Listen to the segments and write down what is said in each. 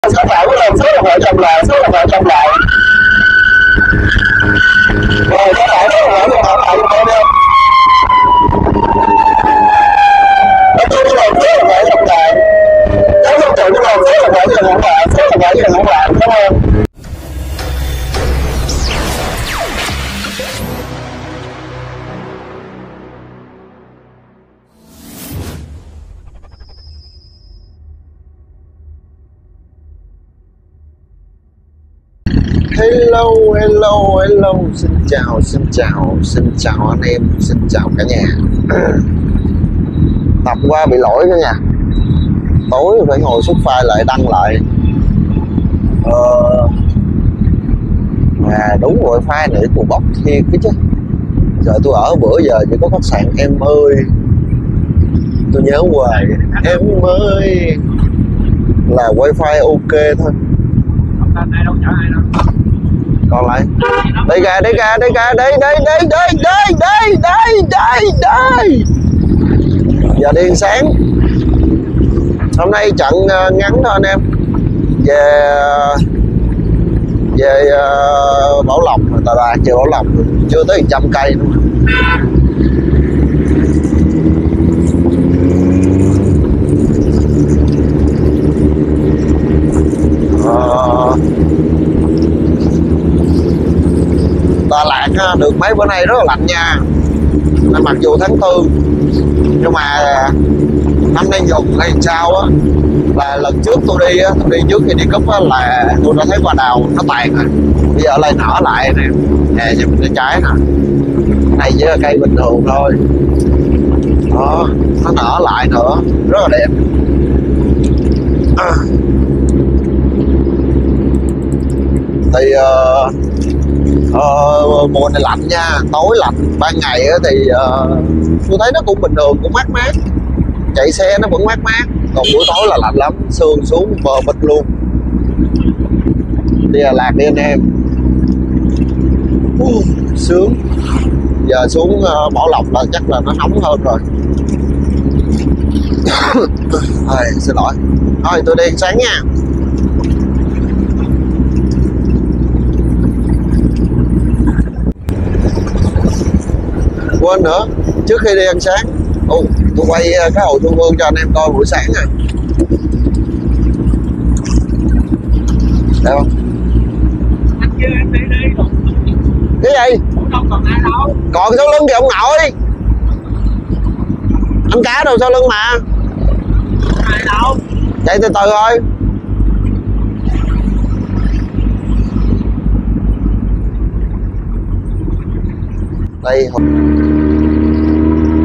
Các bạn có làm số điện thoại chậm lại, số điện thoại chậm lại. Rồi các bạn có làm điện thoại lại cho tôi đi. Tôi đi làm số điện thoại chậm lại. Các bạn tự đi làm số điện thoại chậm lại, số điện thoại chậm lại, đúng không? Hello, xin chào anh em, xin chào cả nhà. Tập qua bị lỗi cả nhà, tối phải ngồi xuất file lại đăng lại. Mà đúng rồi, file nữa của bóc thiệt cái chứ. Giờ tôi ở bữa giờ chỉ có khách sạn em ơi, tôi nhớ hoài em ơi là wifi ok thôi. Còn lại đây giờ đi sáng. Hôm nay trận ngắn thôi anh em, về Bảo Lộc, Tà Ràng về Bảo Lộc chưa tới 100 cây nữa. Đà Lạt được mấy bữa nay rất là lạnh nha. Mặc dù tháng 4 nhưng mà năm nay dùng hay sao á, là lần trước tôi đi trước khi đi cúp á, là tôi đã thấy hoa đào nó tàn rồi, bây giờ lại nở lại nè, nè nhìn cái trái nè, này chỉ là cây bình thường thôi đó, nó nở lại nữa rất là đẹp. Thì mùa này lạnh nha, tối lạnh, ban ngày thì tôi thấy nó cũng bình thường, cũng mát mát, chạy xe nó vẫn mát mát, còn buổi tối là lạnh lắm, sương xuống bờ mịt luôn. Đi Đà Lạt đi anh em, sướng. Giờ xuống Bảo Lộc là chắc là nó nóng hơn rồi. Xin lỗi, thôi tôi đi ăn sáng nha. Quên nữa, trước khi đi ăn sáng, tôi quay cái Hồ Xuân Hương cho anh em coi buổi sáng này. Đẹp không? Cái gì? Còn sau lưng kìa ông nội. Anh cá đâu sau lưng mà. Chạy từ từ thôi. Đây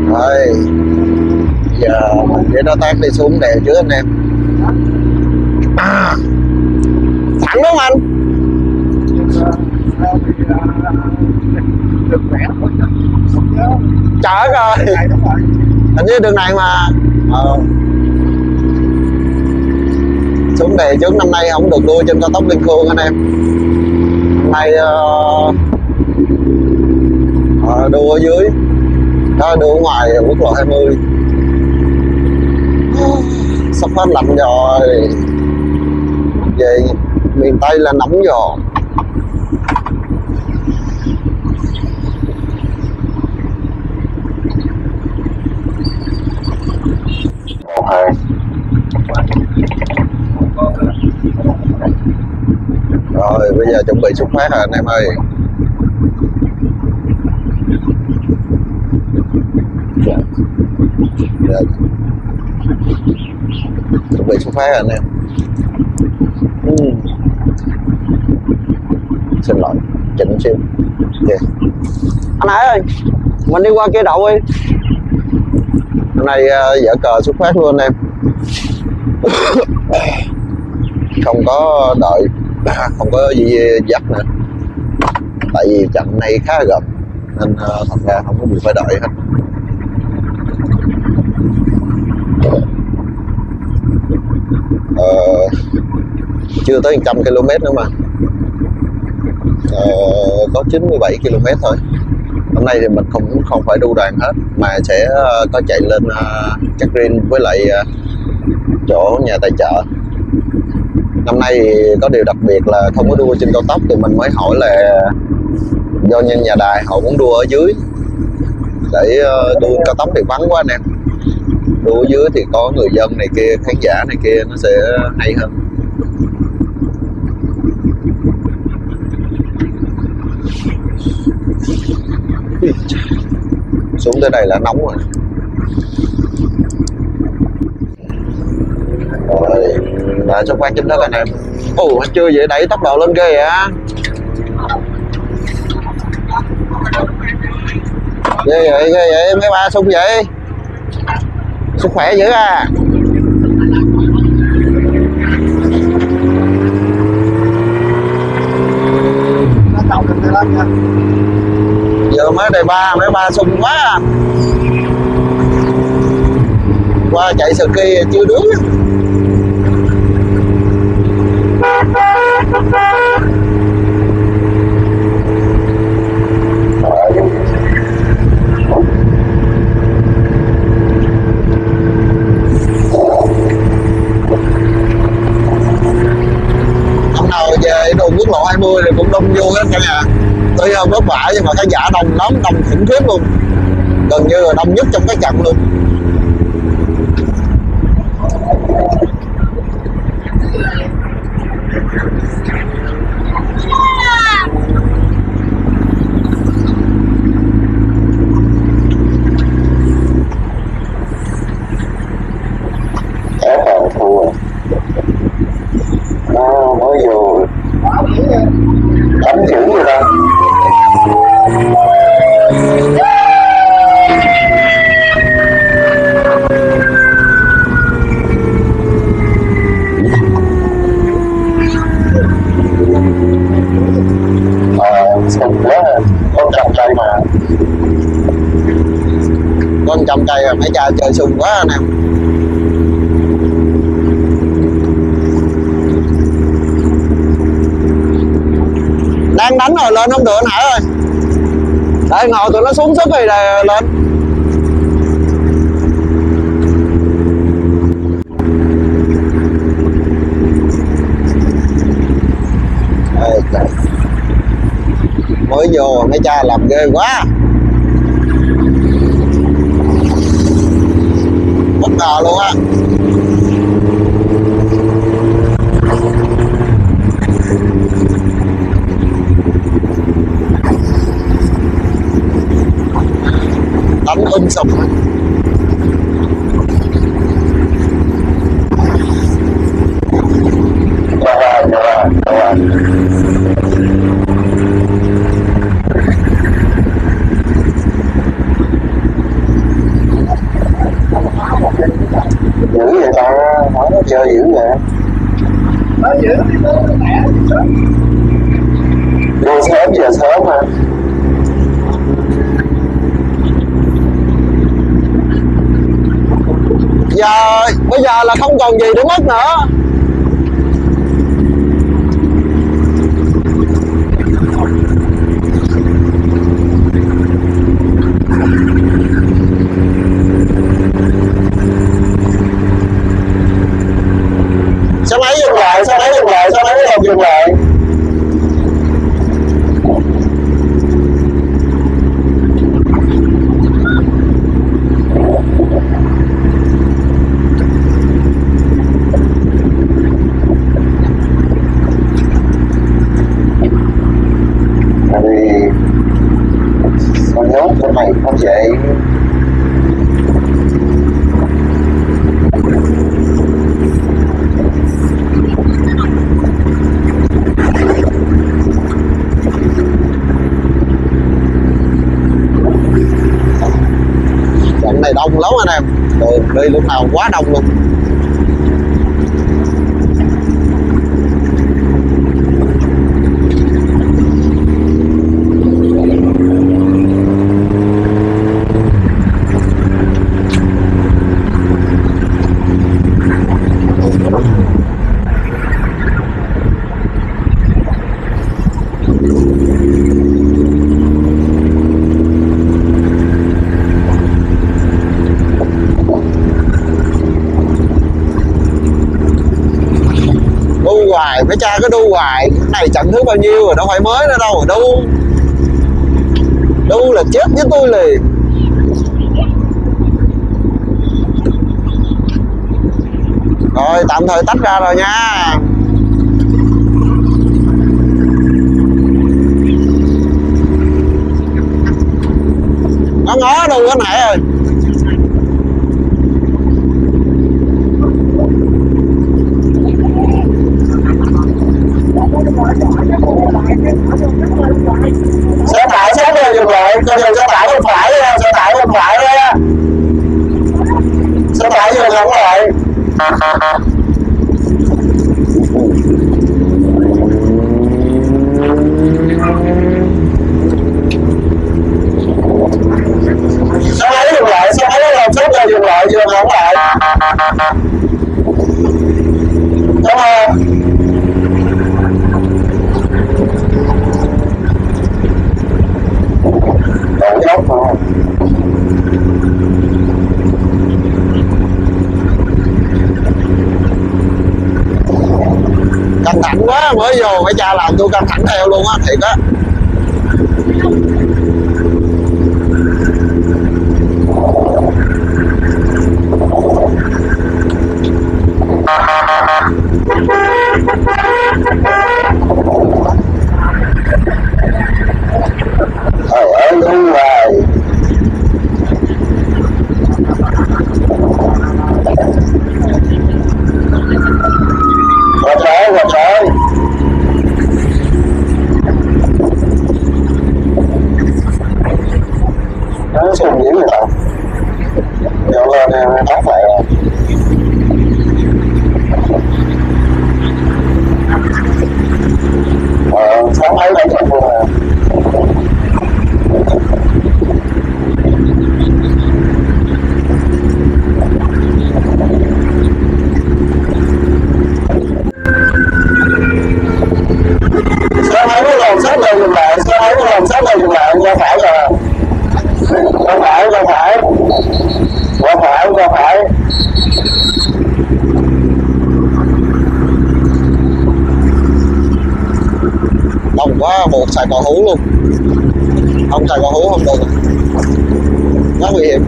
rồi, giờ mình với nó tác đi xuống đèo trước anh em. Thẳng đúng không anh? Trời ơi, hình như đường này mà. Xuống đèo trước, năm nay không được đua trên cao tốc Liên Khương anh em. Năm nay đua ở dưới đó, đua ở ngoài quốc lộ 20. Sắp hết lạnh rồi, về miền Tây là nóng rồi. Rồi bây giờ chuẩn bị xuất phát rồi anh em ơi. Chuẩn bị xuất phát rồi anh em. Xin lỗi, chỉnh xíu. Okay. Anh Hải ơi, mình đi qua kia đậu đi. Hôm nay dở cờ xuất phát luôn anh em. Không có đợi, không có gì dắt nữa. Tại vì trận này khá gần nên thật ra không có gì phải đợi hết. Chưa tới 100 km nữa mà. Có 97 km thôi. Hôm nay thì mình không phải đu đoàn hết, mà sẽ có chạy lên Cát Rin với lại chỗ nhà tài trợ. Năm nay thì có điều đặc biệt là không có đua trên cao tốc, thì mình mới hỏi là do nhân nhà đài họ muốn đua ở dưới, để đua cao tốc thì vắng quá anh em, đua ở dưới thì có người dân này kia, khán giả này kia, nó sẽ hay hơn. Xuống tới đây là nóng rồi. Rồi, đã xuất phát chính thức anh em. Ồ, chưa vậy đẩy tốc độ lên ghê vậy á. Ghê vậy, mấy ba sung vậy. Sức khỏe dữ à. Giờ mới đề ba, mấy ba sung quá à. Qua chạy sờ kia chưa đứng. Hôm nào về đồn quốc lộ 20 thì cũng đông vô hết cả nhà. Tuy không vất vả nhưng mà khán giả đông lắm, đông khủng khiếp luôn, gần như là đông nhất trong cái trận luôn. Mới vô đánh chữ rồi đó. Sùng quá, con trồng cây mà. Con trồng cây mà mấy cha chơi sung quá anh em. Đang đánh rồi, lên không được anh Hải ơi. Để ngồi tụi nó xuống sức thì là lên. Mới vô mấy cha làm ghê quá. Bất ngờ luôn á. Đánh sụp. Dữ vậy ta, hỏi nó chơi dữ vậy. Vô sớm giờ sớm mà. Bây giờ là không còn gì để mất nữa. Sao máy dừng lại, sao máy dừng lại, sao máy không dừng lại. Con nhốt con này không vậy. Trận này đông lắm anh em, đường đi lúc nào quá đông luôn. mấy cha cứ đu hoài. Cái này trận thứ bao nhiêu rồi, đâu phải mới nữa đâu mà đu là chết với tôi liền. Rồi tạm thời tách ra rồi nha. Nó ngó đâu cái này rồi. Xe tải sát lên dừng lại, cho dừng xe tải bên phải nha, xe tải bên phải nha. Xe tải dừng hẳn lại. Xe máy dừng lại, xe máy làm sát lên dừng lại, dừng hẳn lại. Cảm ơn. Dốc không? Căng thẳng quá, mới vô mấy cha làm tôi căng thẳng theo luôn á, thiệt á. Trời ơi, đúng rồi. Qua trái. Nó xuống dưới người ta. Nhớ lên em tắt lại rồi. Sáng thấy đánh trận luôn nè. Xe máy nó làm sát lên dừng lại, xe máy nó làm sát lên dừng lại, ra phải rồi. Ra phải. Đông quá, buộc xài cò hú luôn. Không xài cò hú không được, nó nguy hiểm.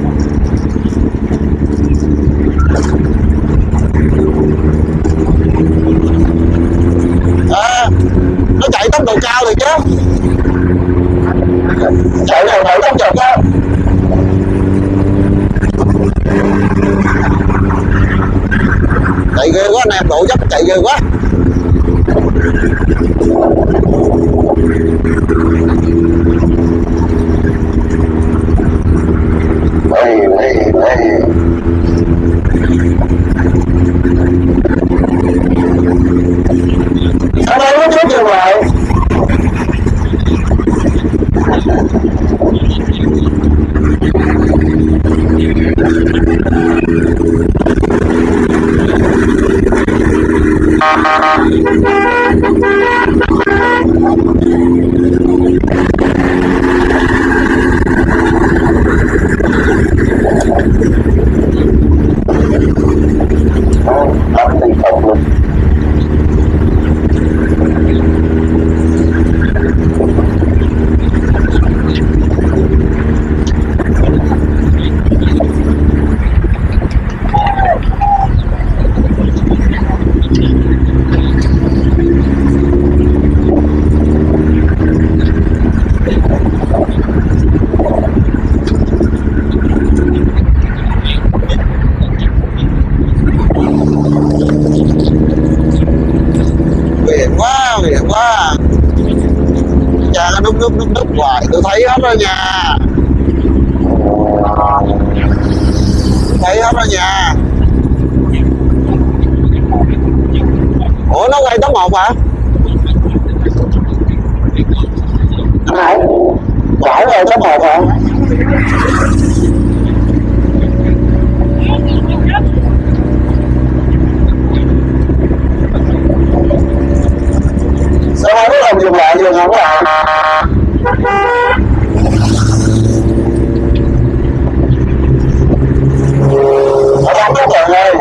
Nó chạy tốc độ cao rồi chứ. Chạy này phải tốc chậm á. Chạy ghê quá anh em, độ dốc chạy ghê quá. Đây. Ở đây nó trước dừng lại. Nguy hiểm quá. Cha nó núp hoài, tôi thấy hết rồi nha. Thấy hết rồi nha. Ủa nó quay top 1 hả? Phải. Phải rồi top 1 hả? Sao hai đứa làm dừng lại dừng không à? Ở trong các bạn ơi.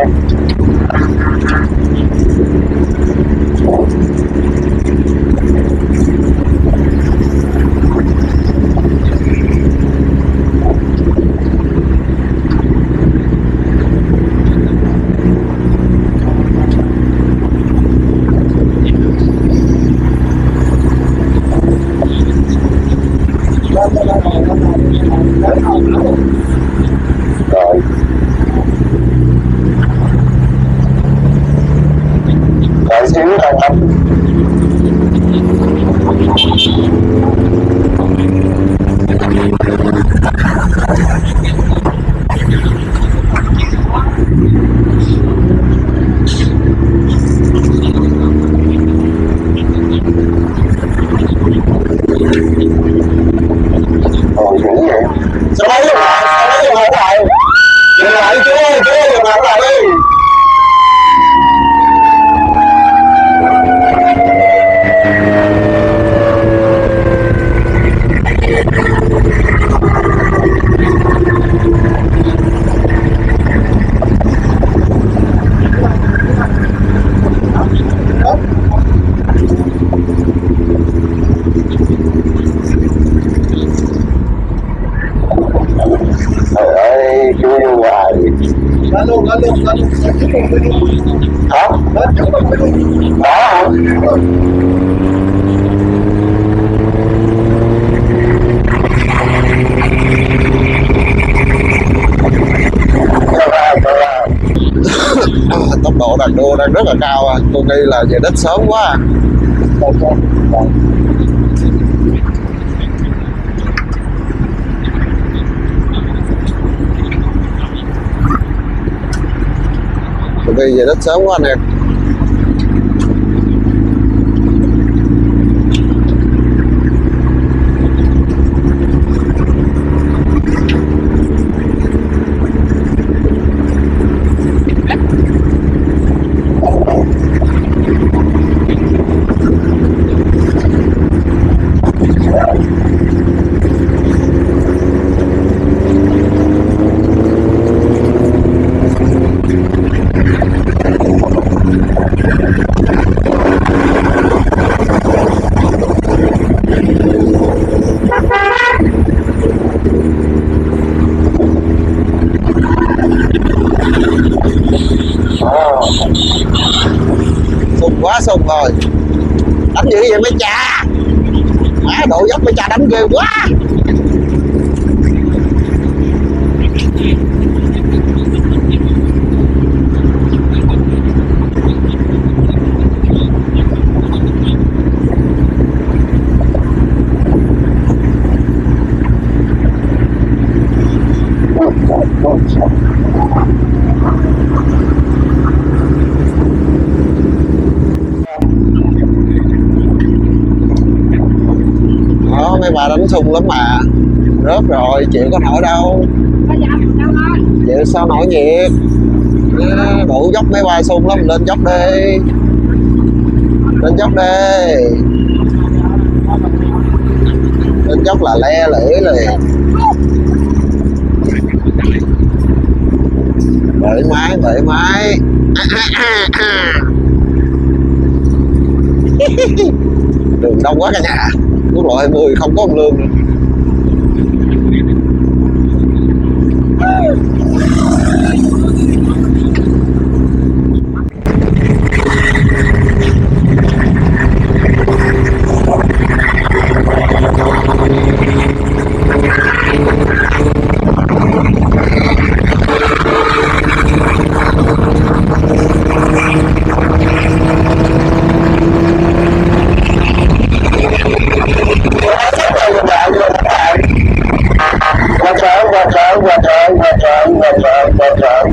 Sao mấy dừng lại dừng lại chú ơi, dừng lại đi. Trời ơi, chú vô hoài. Ra luôn. Hả? Đó hả? Tốc độ đang đua đang rất là cao à. Tôi nghĩ là về đích sớm quá à. Tôi đi về đích sớm quá anh em. Sung quá sung rồi. Đánh dữ vậy mấy cha. Má độ dốc mấy cha đánh ghê quá. Đó, mấy bà đánh sung lắm mà. Rớt rồi, chịu có nổi đâu. Chịu sao nổi nhiệt. Đủ dốc mấy bà sung lắm, lên dốc đi. Lên dốc đi. Lên dốc là le lưỡi liền. Bể máy. Đường đông quá cả nhà. Quốc lộ 20 không có ông Lương nữa. Qua trời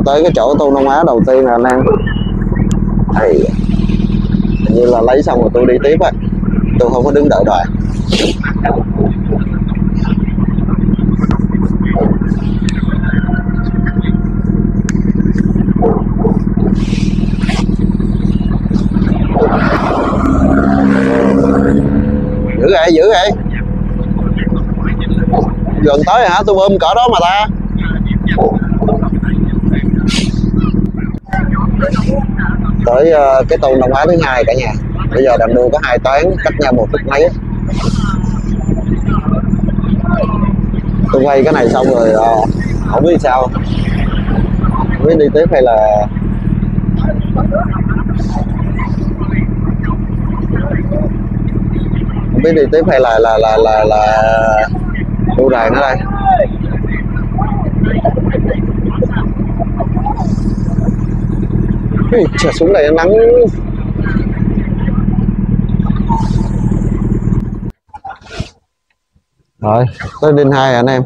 tới cái chỗ Tôn Đông Á đầu tiên rồi anh em. Thì hình như là lấy xong rồi tôi đi tiếp á, tôi không có đứng đợi đoàn. Giữ vậy gần tới hả? Tôi bơm cỡ đó mà ta. Tới cái Tôn Đông Á thứ hai cả nhà. Bây giờ đang đua có 2 toán cách nhau 1 phút mấy. Tôi quay cái này xong rồi không biết sao, không biết đi tiếp hay là không biết đi tiếp hay là đua đàn ở đây. Trời, xuống này nắng. Rồi tới đinh 2 anh em.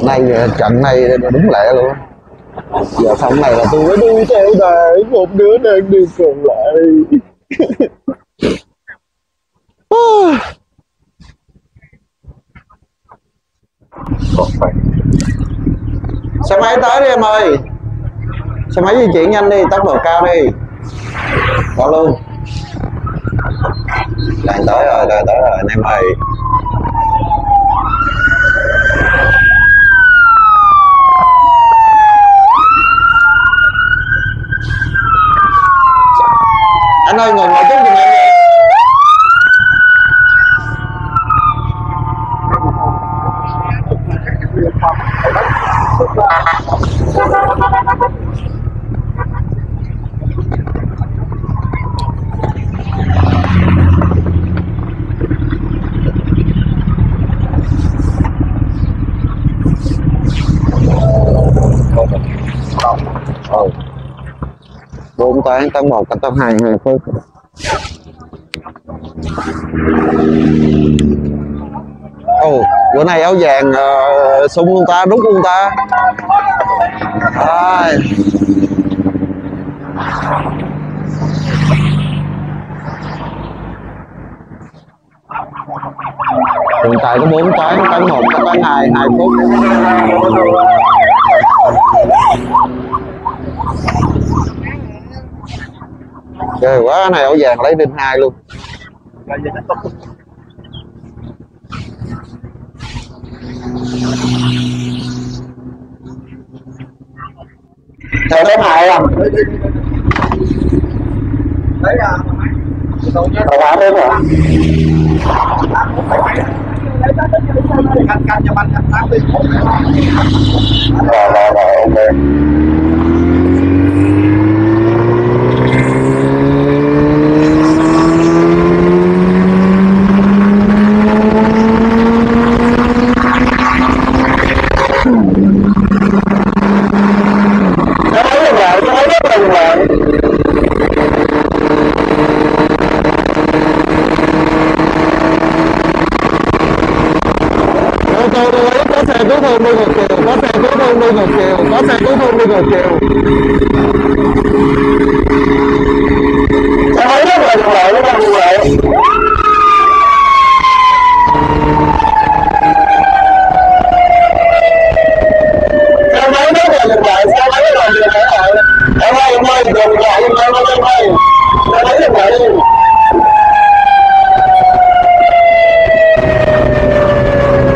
Nay trận này đúng lẹ luôn. Giờ xong này là tôi mới đu theo đài, một đứa đang đi còn lại. Xe máy tới đi em ơi. Xe máy di chuyển nhanh đi, tốc độ cao đi. Có luôn. Đang tới rồi anh em ơi. Anh ơi ngồi chút giùm em đi. Bốn toán tăng 1 tăng 2 2 phút. Bữa nay áo vàng sung luôn ta, đúng luôn ta. Hiện tại có 4 toán tăng 1 tăng 2 2 phút. Trời quá, cái này áo vàng lấy đinh 2 luôn. Theo đếm 2 không? Đấy à. Đâu bán đấy hả? Canh cho anh canh 8 đi. Rồi ok. Có xe cứu thương đi ngược chiều, có xe cứu thương đi ngược chiều, có xe cứu thương đi ngược chiều. Xe máy rất là dừng lại, nó đang dừng lại. Xe máy rất là dừng lại, xe máy rất là dừng lại. Em ơi, dừng lại, em ơi. Xe máy dừng lại đi. Dừng lại rồi.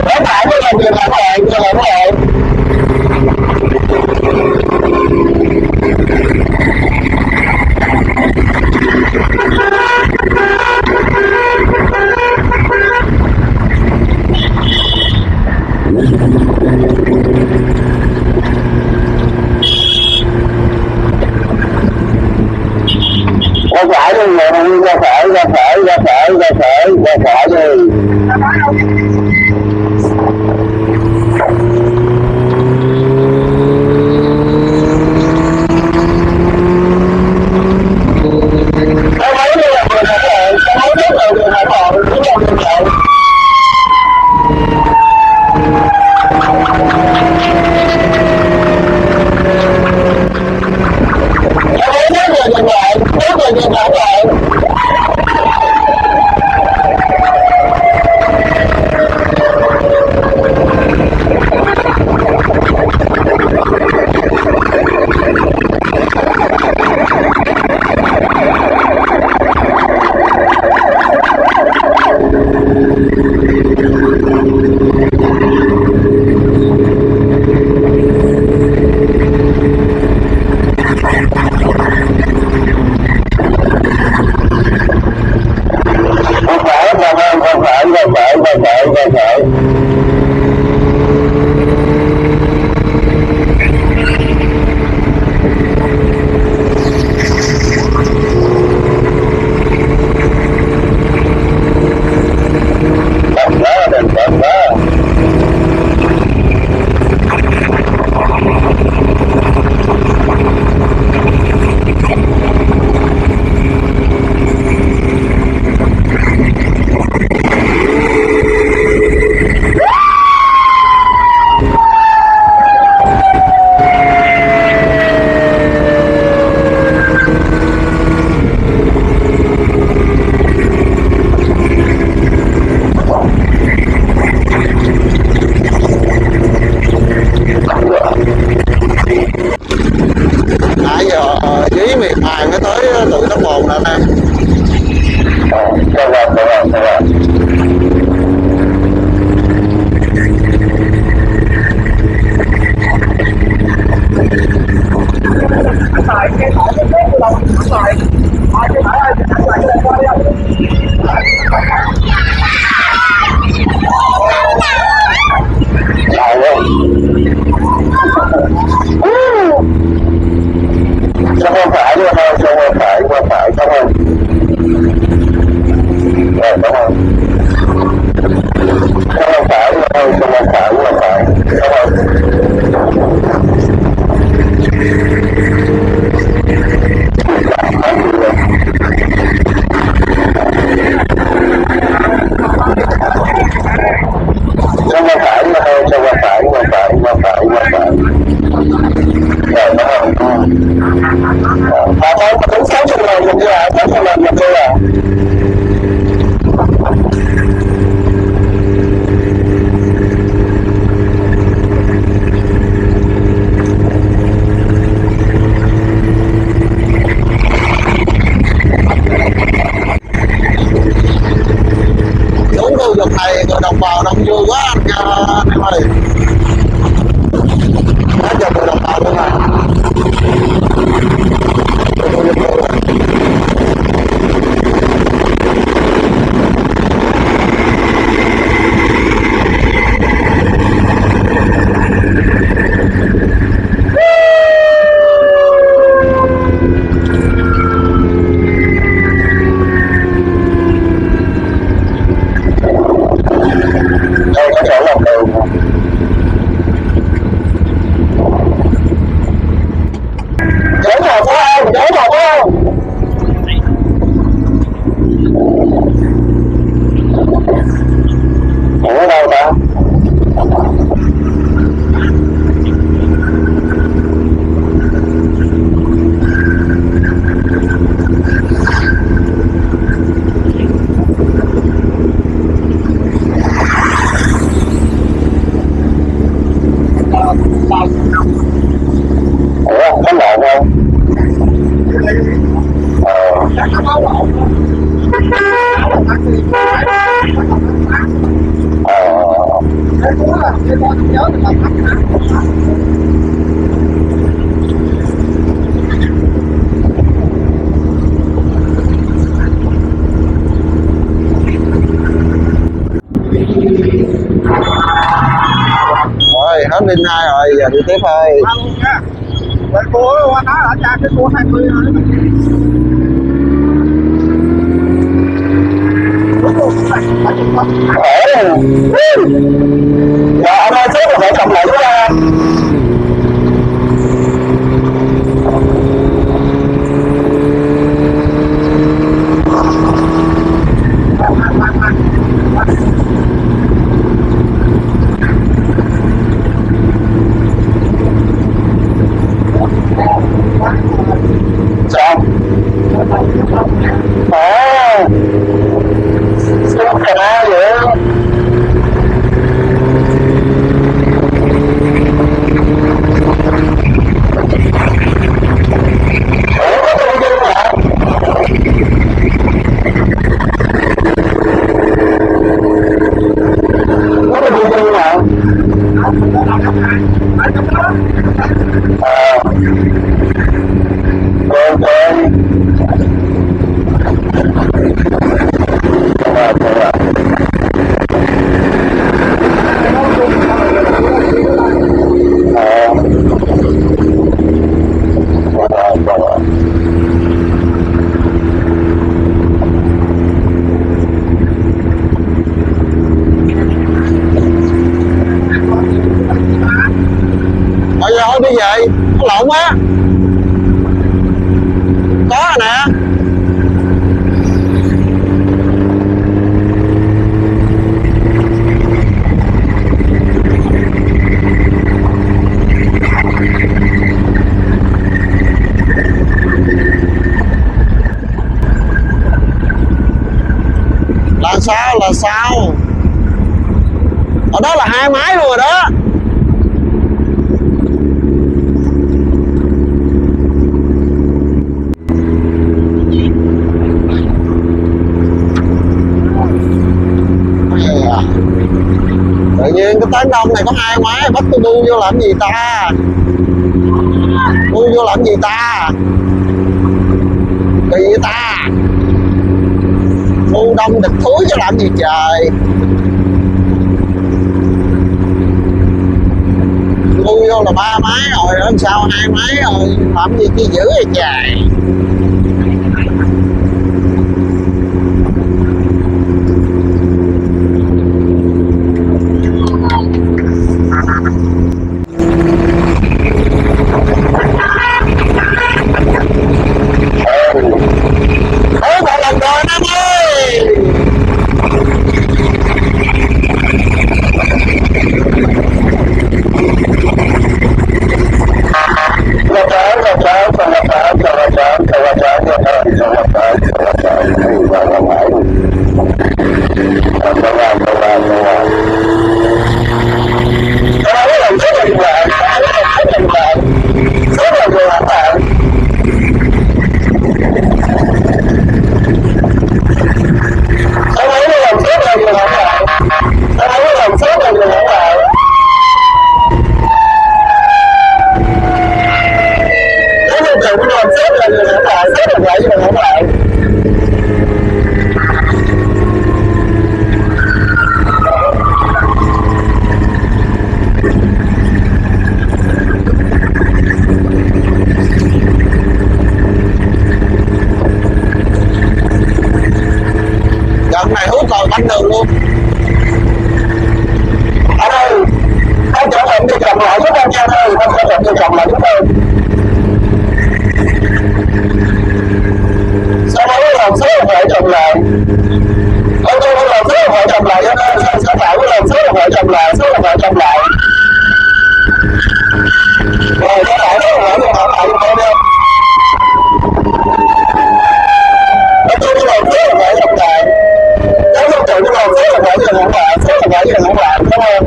Ra phải đi, ra phải đi. Rồi đúng không? Không phải đâu, không phải, không phải. Đúng không? Không phải đâu, không phải, không phải, không phải, không phải. Rồi đúng không? Bà con mà tính 600 lần mình đi à, 600 lần mình đi à. Đúng khu vực này người đồng bào đông vui quá anh em ơi. Hết giờ người đồng bào luôn này. Đây có chỗ lòng đường mà. Giấy nào có không? Giấy nào có không? Ở đâu ta? Ủa, có lộn không? Rồi hết đêm nay rồi, giờ đi tiếp thôi. Rồi cô qua đó ở cha cái cô 20 rồi. Khỏe rồi. Dạ, anh ơi, xếp phải cộng lại với anh. Sao? Sao khả vậy? Ủa, có tôi dân hả? Có tôi dân hả? Bây giờ thôi đi về, nó lộn quá. Có rồi nè. Là sao? Ở đó là 2 máy luôn rồi đó. Tự nhiên cái tán đông này có 2 máy, bắt tôi đu vô làm gì ta? Đu vô làm gì ta? Kỳ vậy ta? Khu đông địch thúi cho làm gì trời? Đu vô là 3 máy rồi, làm sao 2 máy rồi? Làm gì chi dữ vậy trời? đường luôn. Anh ơi, anh chọn lệnh đi chậm lại giúp anh nha anh ơi, anh chọn lệnh đi chậm lại giúp em. Sao mới làm số điện thoại chậm lại? Tôi làm số điện thoại chậm lại cho nên sao phải làm số điện thoại chậm lại, số điện thoại chậm lại. Rồi cái lại đó lại điện thoại lại giùm em đi. Tôi làm số điện thoại chậm lại. Nếu không chịu tôi làm số điện thoại cho hãng bạn, số điện thoại cho hãng bạn, đúng không?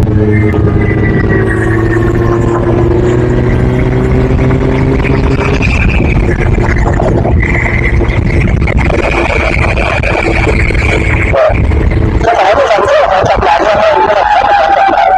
Cái phải tôi làm số điện thoại chậm lại cho em, tôi làm số điện thoại chậm lại.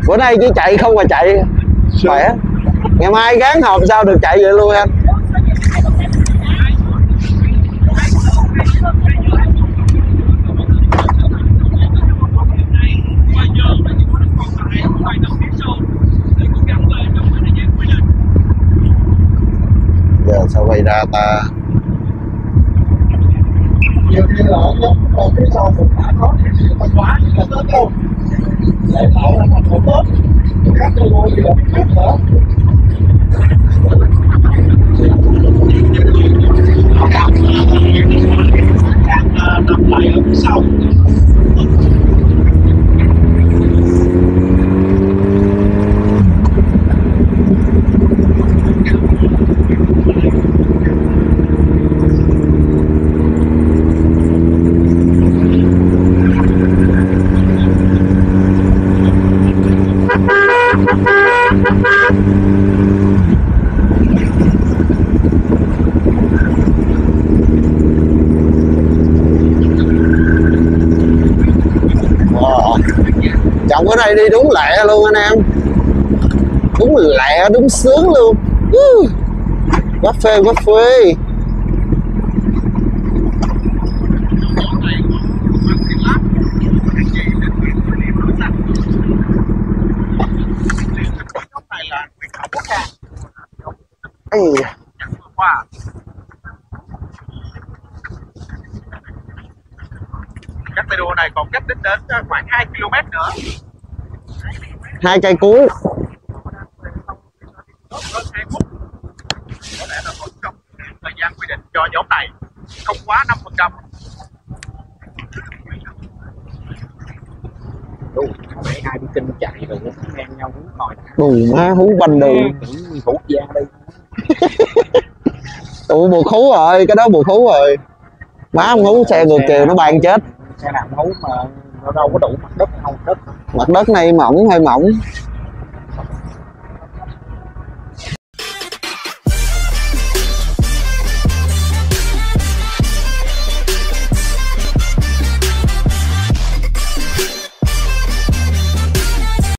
Bữa nay chỉ chạy không mà chạy khỏe. Ngày mai gán họp sao được chạy vậy luôn anh. Giờ sao quay ra ta. nhiều khi là còn phía sau cũng đã có văn hóa là tốt không để tạo ra thành phố tốt các cơ hội gì là biết nữa đang nằm lại ở phía sau. Chồng bữa nay đi đúng lẹ luôn anh em, đúng lẹ đúng sướng luôn. Quá phê quá phê. Cách tay đua này còn cách đến khoảng 2 km nữa. 2 cây cuối. Hơn 2 phút. Có lẽ là vẫn trong thời gian quy định cho nhóm này, không quá 5%. Mấy ai đi kinh chạy rồi nó ngang nhau hú ngồi Đù má hú quanh đường. hú da đi. Tụi bồ khú rồi, cái đó bồ khú rồi. Má không hú xe ngược chiều nó ban chết. Xe nào hú mà nó đâu có đủ mặt đất không đất. Mặt đất này mỏng hay mỏng.